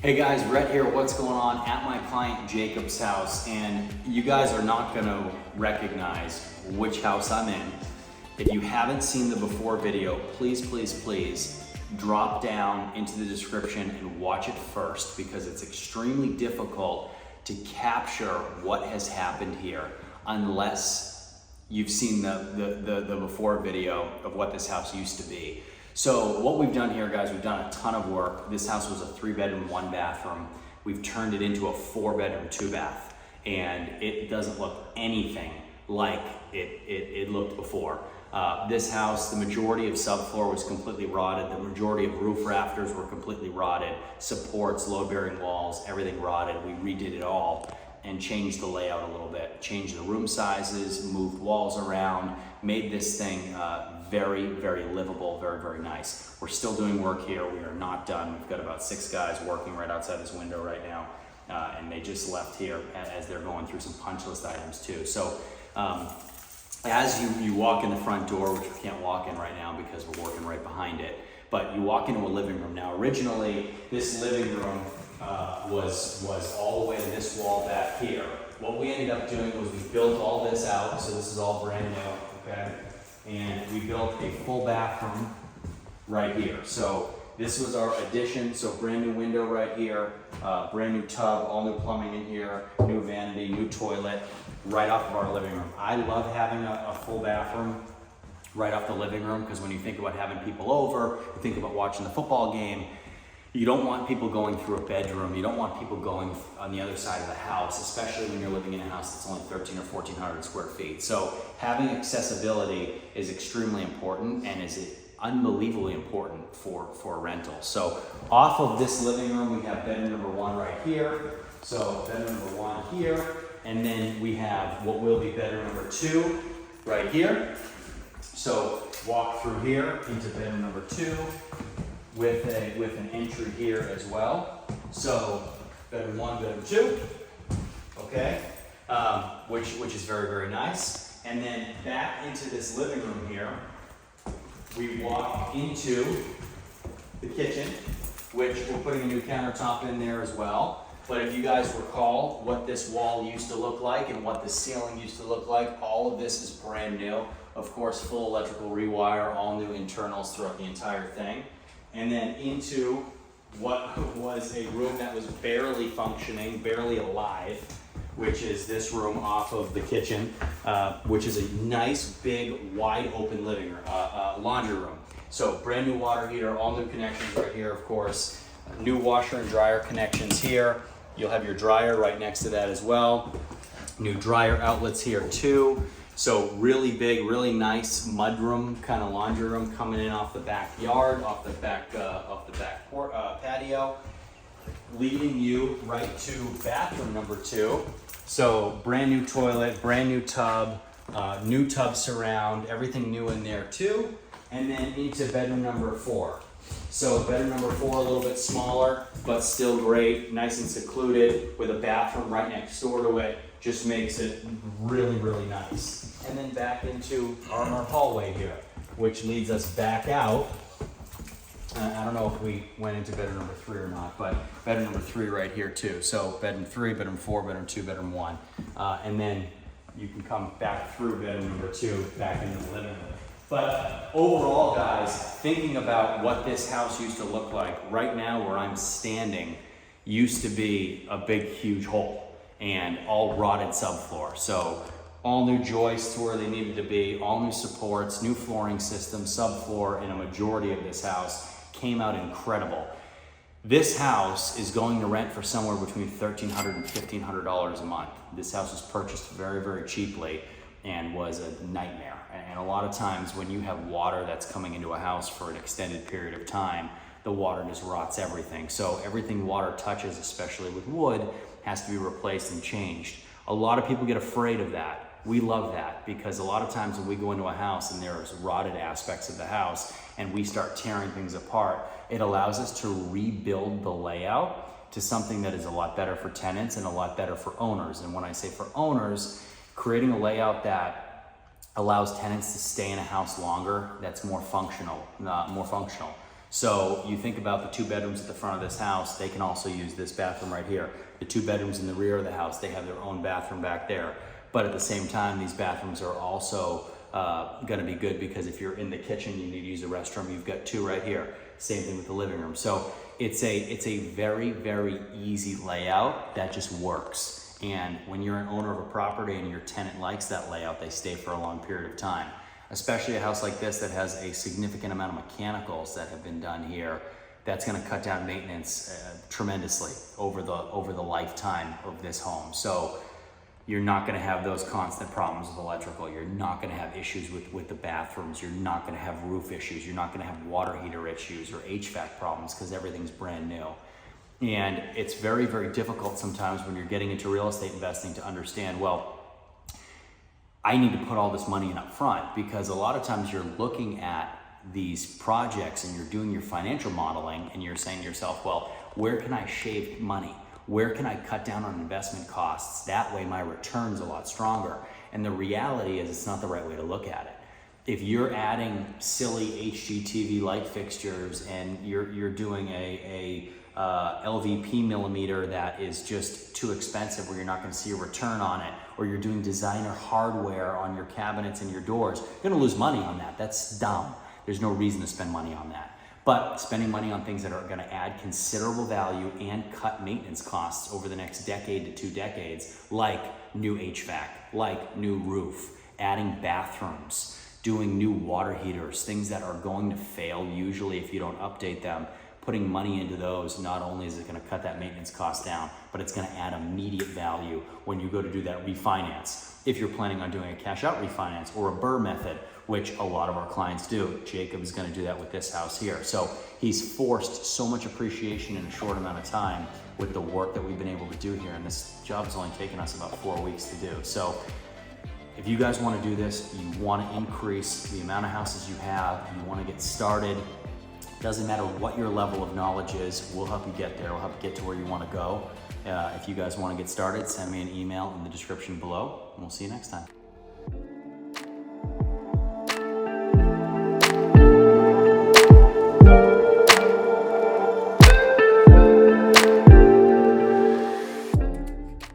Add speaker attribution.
Speaker 1: Hey guys, Rhett here. What's going on at my client Jacob's house? And you guys are not gonna recognize which house I'm in. If you haven't seen the before video, please drop down into the description and watch it first, because it's extremely difficult to capture what has happened here unless you've seen the before video of what this house used to be. So what we've done here, guys, we've done a ton of work. This house was a 3-bedroom, 1-bathroom. We've turned it into a 4-bedroom, 2-bath, and it doesn't look anything like it looked before. This house, the majority of subfloor was completely rotted. The majority of roof rafters were completely rotted. Supports, load-bearing walls, everything rotted. We redid it all and changed the layout a little bit. Changed the room sizes, moved walls around, made this thing very livable, very nice. We're still doing work here. We are not done. We've got about 6 guys working right outside this window right now, and they just left here as they're going through some punch list items too. So as you walk in the front door, which we can't walk in right now because we're working right behind it, but you walk into a living room. Now originally, this living room was all the way to this wall back here. What we ended up doing was we built all this out, so this is all brand new, okay? And we built a full bathroom right here. So this was our addition, so brand new window right here, brand new tub, all new plumbing in here, new vanity, new toilet, right off of our living room. I love having a full bathroom right off the living room, because when you think about having people over, you think about watching the football game, you don't want people going through a bedroom. You don't want people going on the other side of the house, especially when you're living in a house that's only 1,300 or 1,400 square feet. So having accessibility is extremely important, and is unbelievably important for a rental. So off of this living room, we have bedroom number 1 right here. So bedroom number 1 here, and then we have what will be bedroom number 2 right here. So walk through here into bedroom number 2. With an entry here as well. So bedroom 1, bedroom 2, okay, which is very nice. And then back into this living room here, we walk into the kitchen, which we're putting a new countertop in there as well. But if you guys recall what this wall used to look like and what the ceiling used to look like, all of this is brand new. Of course, full electrical rewire, all new internals throughout the entire thing. And then into what was a room that was barely functioning, barely alive, which is this room off of the kitchen, which is a nice, big, wide open living room, laundry room. So brand new water heater, all new connections right here, of course. New washer and dryer connections here. You'll have your dryer right next to that as well. New dryer outlets here too. So really big, really nice mudroom kind of laundry room coming in off the backyard, off the back patio, leading you right to bathroom number 2. So brand new toilet, brand new tub surround, everything new in there too. And then into bedroom number 4. So bedroom number 4, a little bit smaller, but still great, nice and secluded, with a bathroom right next door to it. Just makes it really nice. And then back into our hallway here, which leads us back out. I don't know if we went into bedroom number 3 or not, but bedroom number 3 right here too. So bedroom 3, bedroom 4, bedroom 2, bedroom 1. And then you can come back through bedroom number 2, back into the living room. But overall, guys, thinking about what this house used to look like, right now where I'm standing used to be a big, huge hole and all rotted subfloor. So all new joists where they needed to be, all new supports, new flooring system, subfloor, and a majority of this house came out incredible. This house is going to rent for somewhere between $1,300 and $1,500 a month. This house was purchased very cheaply and was a nightmare. And a lot of times when you have water that's coming into a house for an extended period of time, the water just rots everything. So everything water touches, especially with wood, has to be replaced and changed. A lot of people get afraid of that. We love that, because a lot of times when we go into a house and there's rotted aspects of the house and we start tearing things apart, it allows us to rebuild the layout to something that is a lot better for tenants and a lot better for owners. And when I say for owners, creating a layout that allows tenants to stay in a house longer, that's more functional. So you think about the 2 bedrooms at the front of this house, they can also use this bathroom right here. The 2 bedrooms in the rear of the house, they have their own bathroom back there. But at the same time, these bathrooms are also gonna be good because if you're in the kitchen, you need to use a restroom, you've got 2 right here. Same thing with the living room. So it's a very, very easy layout that just works. And when you're an owner of a property and your tenant likes that layout, they stay for a long period of time. Especially a house like this that has a significant amount of mechanicals that have been done here, that's gonna cut down maintenance tremendously over the lifetime of this home. So you're not gonna have those constant problems with electrical. You're not gonna have issues with the bathrooms. You're not gonna have roof issues. You're not gonna have water heater issues or HVAC problems because everything's brand new. And it's very, very difficult sometimes when you're getting into real estate investing to understand, well, I need to put all this money in up front, because a lot of times you're looking at these projects and you're doing your financial modeling and you're saying to yourself, well, where can I shave money? Where can I cut down on investment costs? That way my return's a lot stronger. And the reality is it's not the right way to look at it. If you're adding silly HGTV light fixtures and you're doing a LVP millimeter that is just too expensive where you're not going to see a return on it, or you're doing designer hardware on your cabinets and your doors, you're going to lose money on that. That's dumb. There's no reason to spend money on that. But spending money on things that are going to add considerable value and cut maintenance costs over the next decade to 2 decades, like new HVAC, like new roof, adding bathrooms, doing new water heaters, things that are going to fail usually if you don't update them. Putting money into those, not only is it going to cut that maintenance cost down, but it's going to add immediate value when you go to do that refinance. If you're planning on doing a cash out refinance or a BRRRR method, which a lot of our clients do, Jacob is going to do that with this house here. So he's forced so much appreciation in a short amount of time with the work that we've been able to do here. And this job has only taken us about 4 weeks to do. So if you guys want to do this, you want to increase the amount of houses you have, you want to get started, doesn't matter what your level of knowledge is, we'll help you get there. We'll help you get to where you want to go. If you guys want to get started, send me an email in the description below, and we'll see you next time.